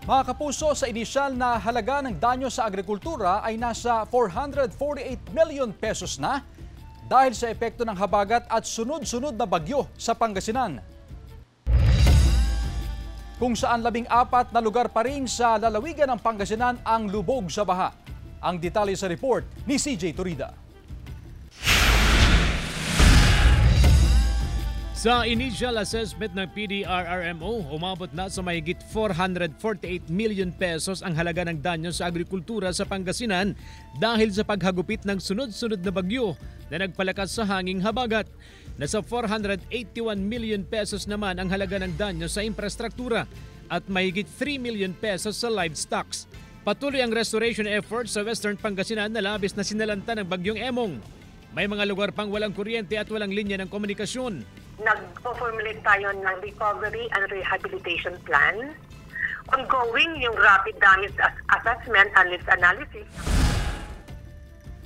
Mga kapuso, sa inisyal na halaga ng danyo sa agrikultura ay nasa 448 million pesos na dahil sa epekto ng habagat at sunod-sunod na bagyo sa Pangasinan. Kung saan 14 na lugar pa rin sa lalawigan ng Pangasinan ang lubog sa baha. Ang detalye sa report ni CJ Torida. Sa initial assessment ng PDRRMO, umabot na sa mahigit 448 million pesos ang halaga ng danyo sa agrikultura sa Pangasinan dahil sa paghagupit ng sunod-sunod na bagyo na nagpalakas sa hanging habagat. Nasa 481 million pesos naman ang halaga ng danyo sa infrastruktura at mahigit 3 million pesos sa livestocks. Patuloy ang restoration efforts sa Western Pangasinan na labis na sinalanta ng bagyong Emong. May mga lugar pang walang kuryente at walang linya ng komunikasyon. Nag-formulate tayo ng recovery and rehabilitation plan. Ongoing yung rapid damage assessment and risk analysis.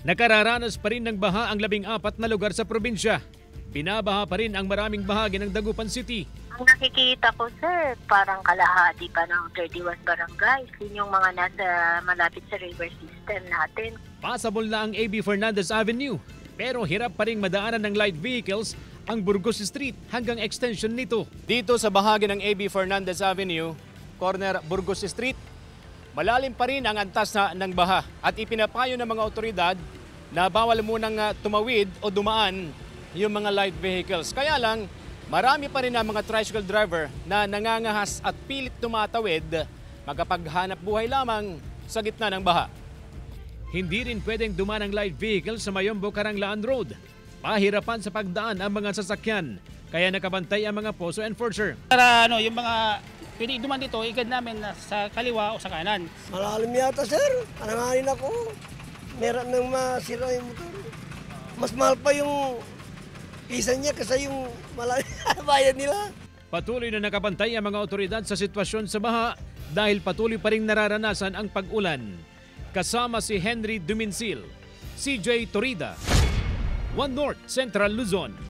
Nakararanas pa rin ng baha ang 14 na lugar sa probinsya. Binabaha pa rin ang maraming bahagi ng Dagupan City. Ang nakikita ko, sir, parang kalahati pa ng 31 barangays. Yun yung mga nasa malapit sa river system natin. Passable na ang A.B. Fernandez Avenue, pero hirap pa rin madaanan ng light vehicles ang Burgos Street hanggang extension nito. Dito sa bahagi ng A.B. Fernandez Avenue, corner Burgos Street, malalim pa rin ang antas ng baha at ipinapayo ng mga otoridad na bawal munang tumawid o dumaan yung mga light vehicles. Kaya lang, marami pa rin ang mga tricycle driver na nangangahas at pilit tumatawid magkapaghanap buhay lamang sa gitna ng baha. Hindi rin pwedeng dumaan ang light vehicle sa Mayombo Karanglaan Road. Pahirapan sa pagdaan ang mga sasakyan, kaya nakabantay ang mga poso enforcer. Para yung mga pwede duman dito, igad namin na sa kaliwa o sa kanan. Malalim yata, sir. Alanganin ako. Meron nang masira yung motor. Mas mahal pa yung pisa niya kasi yung bayad nila. Patuloy na nakabantay ang mga otoridad sa sitwasyon sa baha dahil patuloy pa rin nararanasan ang pag-ulan. Kasama si Henry Duminsil, CJ Torida, One North Central Luzon.